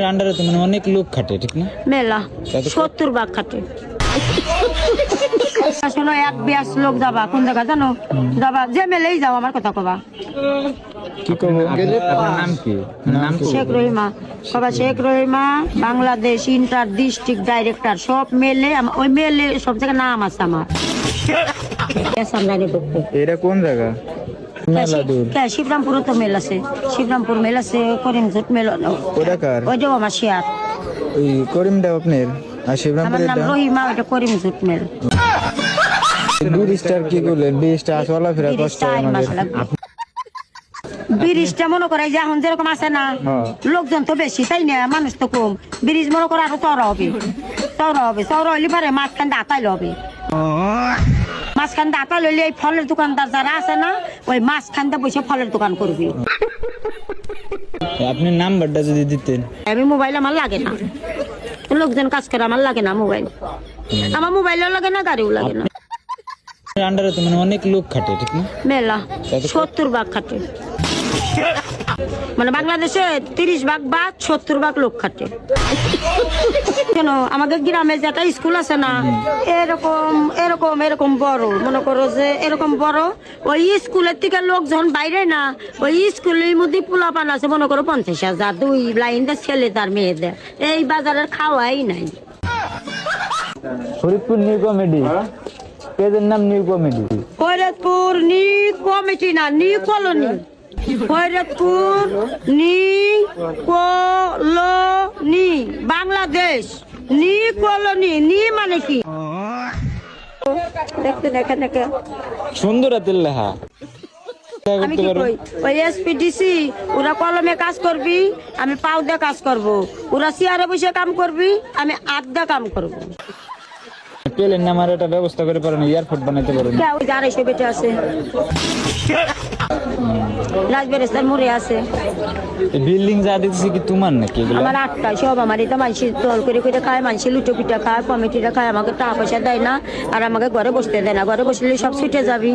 আন্ডারে তো মানে অনেক লোক খাটে, ঠিক না? মেলা 70 ভাগ খাটে। শোনো, এক বিয়াস লোক যাবা কোন জায়গা জানো? যাবা যে মেলেই যাও, আমার কথা কবা। কি করবো? আপনার নাম কি? শেখ রহিমা। কবা Sheikh Rahima, Bangladesh inter district director. সব মেলে ওই মেলে সব জায়গায় নাম আছে আমার। এটা কোন জায়গা? মেলা দূর। শিবরামপুরও তো মেল আছে, শিবরামপুর মেল আছে, করিমঝুট মেল। ওটা কার? ওইটাও আমার শেয়ার। ওই করিমটা আপনার? আর আমার শিবরামপুর নাম এটা? রহিমা, ওইটা করিমঝুট মেল। ব্রিজটার কি করলেন? ব্রিজটা আসলা ফেরা কষ্ট হয় আমাদের। ব্রিজটা মনে করে যে এখন যেরকম আছে না, লোকজন তো বেশি, তাই না? মানুষ তো কম। ব্রিজ মনে করে আরো চওড়া হবে, চওড়া হবে। চওড়া হইলে পারে মাঝখান দিয়ে আতাইলে হবে। মাঝখান দিয়ে আতাইলে হইলে এই ফলের দোকানদার যারা আছে না, ওই মাঝখান দিয়ে বসে ফলের দোকান করবি। আপনি নাম্বারটা যদি দিতেন। আমি মোবাইল আমার লাগে না, লোকজন কাজ করে, আমার লাগে না মোবাইল। আমার মোবাইলও লাগে না, গাড়িও লাগে না। আন্ডারে তো মানে অনেক লোক খাটে, ঠিক না? মেলা 70 ভাগ খাটে। মানে বাংলাদেশে 30 ভাগ বা 70 ভাগ লোক খাটে। কেন আমাদের গ্রামে যে একটা স্কুল আছে না, এরকম এরকম এরকম বড়, মনে করো যে এরকম বড়, ওই স্কুলের থেকে লোকজন বাইরে না, ওই স্কুলের মধ্যে পোলাপান আছে মনে করো 50,000, 2 লাইনদের ছেলে তার মেয়েদের। এই বাজারের খাওয়াই নাই। ফরিদপুর নিউ কমেডি, পেজের নাম new comedy. Faridpur new committee না, new colony. Faridpur new colony, Bangladesh new colony. নি মানে কি? দেখতে দেখে দেখে সুন্দর হাতের লেখা। আমি কি কই, ওই এসপিডিসি ওরা কলমে কাজ করবি, আমি পাও দিয়ে কাজ করব। ওরা চেয়ারে বসে কাম করবি, আমি আড্ডা কাম করব। পেলেন না, আমার একটা ব্যবস্থা করে পারেন, এয়ারপোর্ট বানাইতে পারেন। ওই 250 বেটে আছে, রাজবেরেস্তার মোড়ে আছে। বিল্ডিং যা দিতেছি কি তোমার নাকি এগুলো? আমার 8টা সব আমার। এটা মানুষ দল করে করে খায়, মানুষ লুটো পিঠা খায়, কমিটিরা খায়, আমাকে টাকা পয়সা দেয় না, আর আমাকে ঘরে বসতে দেয় না। ঘরে বসলে সব ছুটে যাবি।